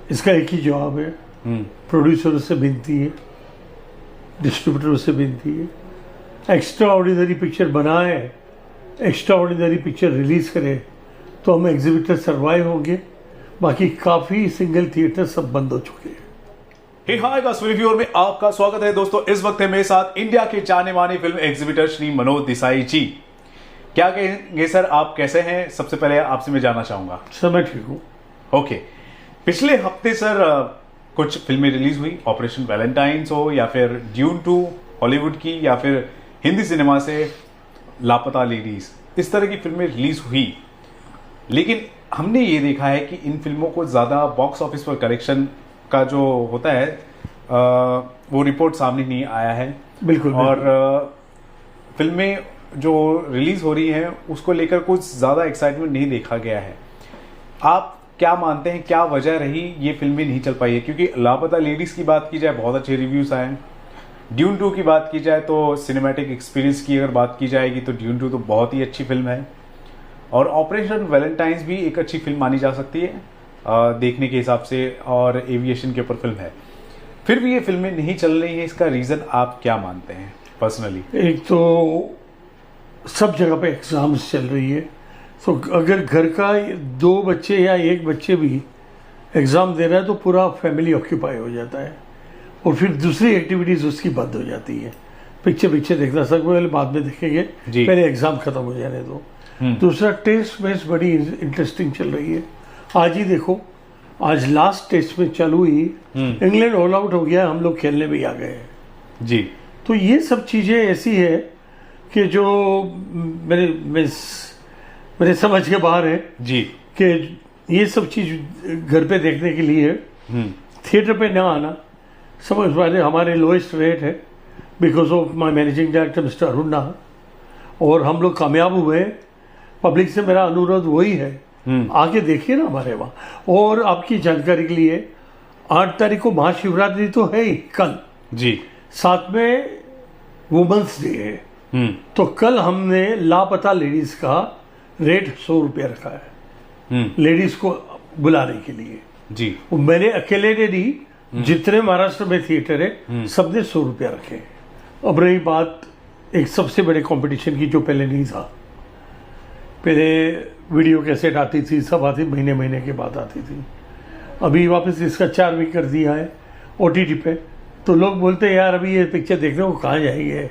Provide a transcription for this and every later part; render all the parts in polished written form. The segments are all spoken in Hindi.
इसका एक ही जवाब है, प्रोड्यूसरों से विनती है, डिस्ट्रीब्यूटरों से विनती है, एक्स्ट्रा ऑर्डिनरी पिक्चर बनाए, एक्स्ट्रा ऑर्डिनरी पिक्चर रिलीज करें तो हम एग्जीबिटर सर्वाइव होंगे। बाकी काफ़ी सिंगल थिएटर सब बंद हो चुके हैं। हे हाय गाइस, रिव्यूअर में आपका स्वागत है। दोस्तों, इस वक्त है मेरे साथ इंडिया के जाने माने फिल्म एग्जीबिटर श्री मनोज देसाई जी। क्या कहेंगे सर, आप कैसे हैं? सबसे पहले आपसे मैं जानना चाहूंगा। सर मैं ठीक हूँ। ओके, पिछले हफ्ते सर कुछ फिल्में रिलीज हुई, ऑपरेशन वैलेंटाइन्स हो या फिर ड्यून 2 हॉलीवुड की, या फिर हिंदी सिनेमा से लापता लेडीज, इस तरह की फिल्में रिलीज हुई। लेकिन हमने ये देखा है कि इन फिल्मों को ज्यादा बॉक्स ऑफिस पर कलेक्शन का जो होता है वो रिपोर्ट सामने नहीं आया है। बिल्कुल। और फिल्में जो रिलीज हो रही हैं उसको लेकर कुछ ज्यादा एक्साइटमेंट नहीं देखा गया है। आप क्या मानते हैं, क्या वजह रही ये फिल्में नहीं चल पाई है? क्योंकि लापता लेडीज की बात की जाए बहुत अच्छे रिव्यूज आए, ड्यून 2 की बात की जाए तो सिनेमैटिक एक्सपीरियंस की अगर बात की जाएगी तो ड्यून 2 तो बहुत ही अच्छी फिल्म है, और ऑपरेशन वैलेंटाइन्स भी एक अच्छी फिल्म मानी जा सकती है देखने के हिसाब से, और एविएशन के ऊपर फिल्म है। फिर भी ये फिल्में नहीं चल रही हैं, इसका रीजन आप क्या मानते हैं पर्सनली? एक तो सब जगह पे एग्जाम्स चल रही है, तो अगर घर का 2 बच्चे या 1 बच्चे भी एग्ज़ाम दे रहा है तो पूरा फैमिली ऑक्यूपाई हो जाता है, और फिर दूसरी एक्टिविटीज़ उसकी बंद हो जाती है। पिक्चर देखना सब पहले बाद में देखेंगे, पहले एग्ज़ाम ख़त्म हो जाने दो। दूसरा, टेस्ट मैच बड़ी इंटरेस्टिंग चल रही है। आज ही देखो, आज लास्ट टेस्ट में चालू ही इंग्लैंड ऑल आउट हो गया, हम लोग खेलने भी आ गए हैं जी। तो ये सब चीज़ें ऐसी है कि जो मेरे समझ के बाहर है जी, कि ये सब चीज़ घर पे देखने के लिए थिएटर पे ना आना समझ वाले हमारे लोएस्ट रेट है, because of my managing director mister Arun Nahar, और हम लोग कामयाब हुए। पब्लिक से मेरा अनुरोध वही है, आके देखिए ना हमारे वहाँ। और आपकी जानकारी के लिए 8 तारीख को महाशिवरात्रि तो है ही कल जी, साथ में वुमेन्स डे है, तो कल हमने लापता लेडीज का रेट 100 रुपया रखा है लेडीज को बुलाने के लिए जी। मैंने अकेले ने नहीं, जितने महाराष्ट्र में थिएटर है सबने 100 रुपया रखे। अब रही बात एक सबसे बड़े कंपटीशन की, जो पहले नहीं था। पहले वीडियो कैसेट आती थी, सब आती, महीने के बाद आती थी। अभी वापस इसका 4 वीक कर दिया है OTT पे, तो लोग बोलते हैं यार अभी ये पिक्चर देखने को कहाँ जाएंगे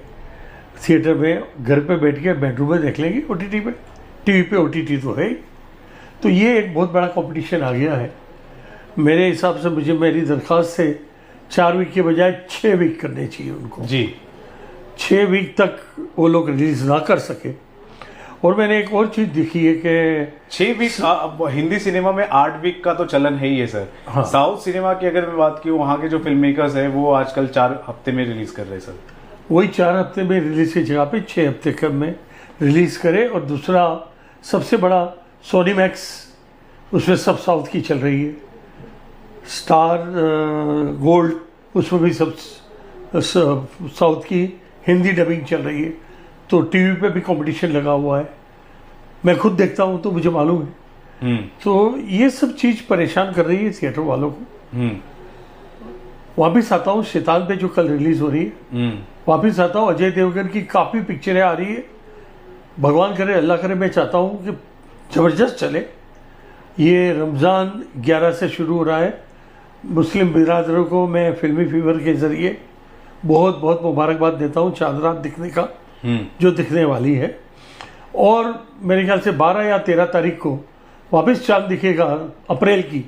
थिएटर में, घर पे बैठ के बेडरूम में देख लेंगे OTT पे, टीवी पे OTT तो है ही। तो ये एक बहुत बड़ा कंपटीशन आ गया है। मेरे हिसाब से मुझे, मेरी दरख्वास्त से 4 वीक के बजाय 6 वीक करने चाहिए उनको जी। 6 वीक तक वो लोग रिलीज ना कर सके। और मैंने एक और चीज देखी है कि 6 वीक, हिंदी सिनेमा में 8 वीक का तो चलन है ही है सर। हाँ। साउथ सिनेमा की अगर मैं बात की, वहाँ के जो फिल्म मेकर्स है वो आजकल 4 हफ्ते में रिलीज कर रहे हैं सर। वही 4 हफ्ते में रिलीज की जगह पे 6 हफ्ते कम में रिलीज करे। और दूसरा सबसे बड़ा सोनी मैक्स, उसमें सब साउथ की चल रही है। स्टार गोल्ड, उसमें भी सब साउथ की हिंदी डबिंग चल रही है। तो टीवी पे भी कंपटीशन लगा हुआ है, मैं खुद देखता हूँ तो मुझे मालूम है। तो ये सब चीज़ परेशान कर रही है थिएटर वालों को। वापिस आता हूँ शैतान पे जो कल रिलीज हो रही है, वापिस आता हूँ अजय देवगन की काफ़ी पिक्चरें आ रही है। भगवान करे, अल्लाह करे, मैं चाहता हूँ कि ज़बरदस्त चले। ये रमज़ान 11 से शुरू हो रहा है। मुस्लिम बिरादरों को मैं फिल्मी फीवर के ज़रिए बहुत बहुत मुबारकबाद देता हूँ चांद रात दिखने का, जो दिखने वाली है। और मेरे ख्याल से 12 या 13 तारीख को वापस चांद दिखेगा अप्रैल की,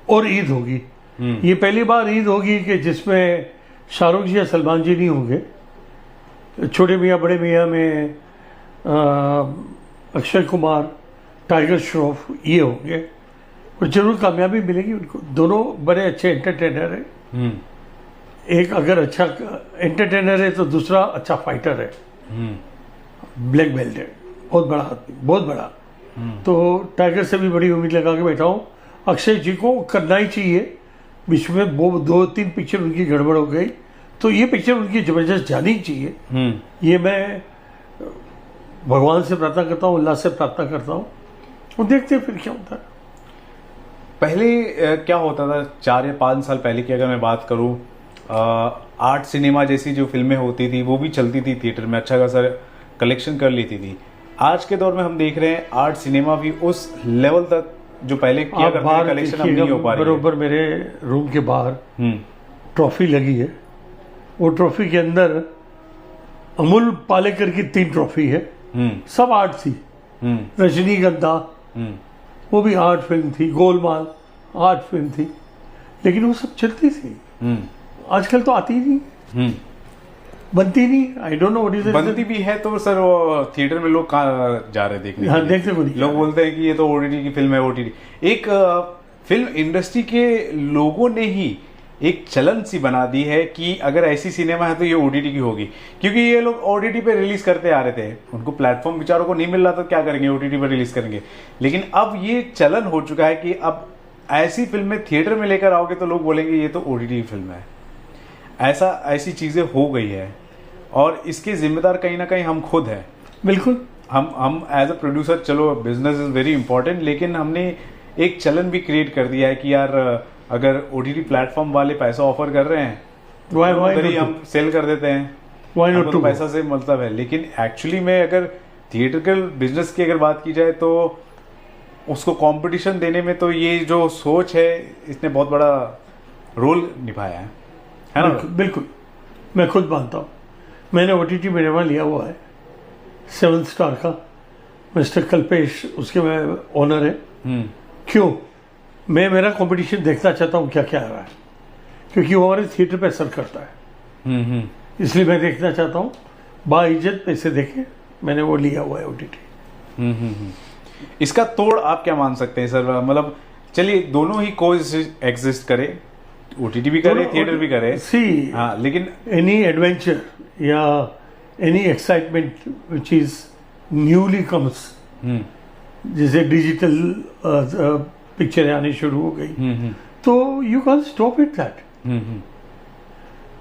और ईद होगी। ये पहली बार ईद होगी कि जिसमें शाहरुख जी या सलमान जी नहीं होंगे। छोटे मियाँ बड़े मियाँ में अक्षय कुमार, टाइगर श्रॉफ ये होंगे, और जरूर कामयाबी मिलेगी उनको। दोनों बड़े अच्छे एंटरटेनर हैं। एक अगर अच्छा एंटरटेनर है तो दूसरा अच्छा फाइटर है, ब्लैक बेल्ट है, बहुत बड़ा आदमी, बहुत बड़ा। तो टाइगर से भी बड़ी उम्मीद लगा के बैठा हूँ। अक्षय जी को करना ही चाहिए। बीच में वो 2-3 पिक्चर उनकी गड़बड़ हो गई, तो ये पिक्चर उनकी जबरदस्त जानी चाहिए। ये मैं भगवान से प्रार्थना करता हूँ, अल्लाह से प्रार्थना करता हूँ, और देखते हैं फिर क्या होता है। पहले क्या होता था 4 या 5 साल पहले की अगर मैं बात करूं, आर्ट सिनेमा जैसी जो फिल्में होती थी वो भी चलती थी थिएटर में, अच्छा खासा कलेक्शन कर लेती थी। आज के दौर में हम देख रहे हैं आर्ट सिनेमा भी उस लेवल तक जो पहले किया करते थे कलेक्शन अब नहीं हो पा रही है। बरोबर मेरे रूम के बाहर ट्रॉफी लगी है, वो ट्रॉफी के अंदर अमूल पालेकर की 3 ट्रॉफी है, सब आर्ट थी। रजनीगंधा वो भी आर्ट फिल्म थी, गोलमाल आर्ट फिल्म थी, लेकिन वो सब चलती थी। आजकल तो आती ही नहीं, बनती नहीं। I don't know what is it. बनती भी है तो सर वो थिएटर में लोग कहाँ जा रहे हैं देखने? हाँ, देखने को नहीं। लोग बोलते हैं कि ये तो ओटीटी की फिल्म है। ओटीटी एक फिल्म इंडस्ट्री के लोगों ने ही एक चलन सी बना दी है कि अगर ऐसी सिनेमा है तो ये ओटीटी की होगी, क्योंकि ये लोग ओटीटी पे रिलीज करते आ रहे थे, उनको प्लेटफॉर्म बेचारों को नहीं मिल रहा तो क्या करेंगे, ओटीटी पे रिलीज करेंगे। लेकिन अब ये चलन हो चुका है कि अब ऐसी फिल्में थिएटर में लेकर आओगे तो लोग बोलेंगे ये तो ओटीटी फिल्म है। ऐसी चीजें हो गई है और इसके जिम्मेदार कहीं ना कहीं हम खुद हैं। बिल्कुल, हम एज अ प्रोड्यूसर, चलो बिजनेस इज वेरी इंपॉर्टेंट, लेकिन हमने एक चलन भी क्रिएट कर दिया है कि यार अगर ओटीटी प्लेटफॉर्म वाले पैसा ऑफर कर रहे हैं तो उधर ही हम सेल कर देते हैं, हमको तो पैसा से मतलब है। लेकिन एक्चुअली में अगर थिएटर के बिजनेस की अगर बात की जाए तो उसको कंपटीशन देने में तो ये जो सोच है इसने बहुत बड़ा रोल निभाया है ना? बिल्कुल, मैं खुद मानता हूँ। मैंने ओटीटी सिनेमा लिया हुआ है 7 स्टार का, मिस्टर कल्पेश उसके मैं ओनर है। क्यों? मैं मेरा कंपटीशन देखना चाहता हूँ क्या क्या आ रहा है, क्योंकि वो हमारे थिएटर पे असर करता है। इसलिए मैं देखना चाहता हूँ, बाइज्जत पैसे देके मैंने वो लिया हुआ है ओटीटी। इसका तोड़ आप क्या मान सकते हैं सर? मतलब चलिए दोनों ही को एग्जिस्ट करे, ओटीटी भी करे, थिएटर भी करे। सी हाँ, लेकिन एनी एडवेंचर या any excitement which is newly comes, जैसे डिजिटल पिक्चर आनी शुरू हो गई, तो you can stop it that.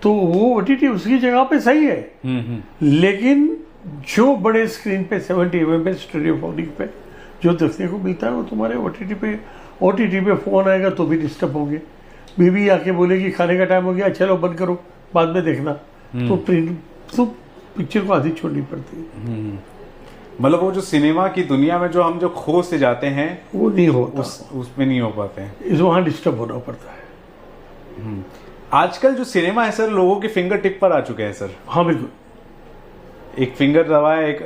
तो वो ओटीटी उसकी जगह पे सही है, लेकिन जो बड़े स्क्रीन पे 70 mm पे स्टीरियोफोनिक पे जो देखने को मिलता है वो तुम्हारे ओटीटी पे फोन आएगा तो भी डिस्टर्ब होंगे। बीबी आके बोलेगी खाने का टाइम हो गया, चलो बंद करो, बाद में देखना, तो पिक्चर को आधी छोड़नी पड़ती है। मतलब वो जो सिनेमा की दुनिया में जो हम जो खो से जाते हैं वो नहीं होता, उसमें नहीं हो पाते हैं, इस वहां डिस्टर्ब होना पड़ता है। आजकल जो सिनेमा है सर लोगों के फिंगर टिप पर आ चुके हैं सर। हाँ बिल्कुल, एक फिंगर दबाया, एक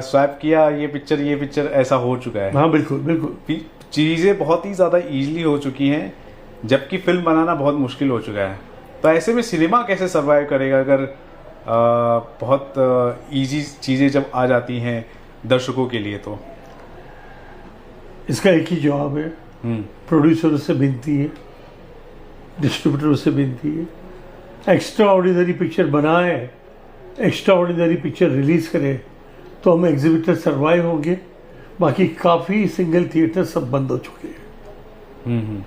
स्वाइप किया, ये पिक्चर ऐसा हो चुका है। हाँ बिल्कुल बिल्कुल, चीजें बहुत ही ज्यादा इजीली हो चुकी हैं, जबकि फिल्म बनाना बहुत मुश्किल हो चुका है। तो ऐसे में सिनेमा कैसे सरवाइव करेगा अगर बहुत इजी चीजें जब आ जाती हैं दर्शकों के लिए? तो इसका एक ही जवाब है, प्रोड्यूसरों से विनती है, डिस्ट्रीब्यूटरों से विनती है, एक्स्ट्रा ऑर्डिनरी पिक्चर बनाए, एक्स्ट्रा ऑर्डिनरी पिक्चर रिलीज करें तो हम एग्जिबिटर सरवाइव होंगे। बाकी काफ़ी सिंगल थिएटर सब बंद हो चुके हैं।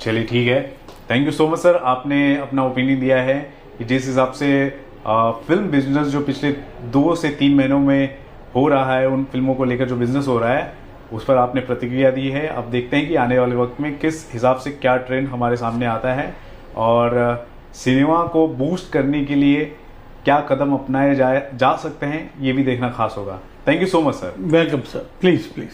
चलिए ठीक है, thank you so much sir, आपने अपना ओपिनियन दिया है कि जिस हिसाब से फिल्म बिजनेस जो पिछले 2 से 3 महीनों में हो रहा है, उन फिल्मों को लेकर जो बिजनेस हो रहा है उस पर आपने प्रतिक्रिया दी है। अब देखते हैं कि आने वाले वक्त में किस हिसाब से क्या ट्रेंड हमारे सामने आता है और सिनेमा को बूस्ट करने के लिए क्या कदम अपनाए जा सकते हैं, ये भी देखना खास होगा। Thank you so much sir. Welcome sir, please please.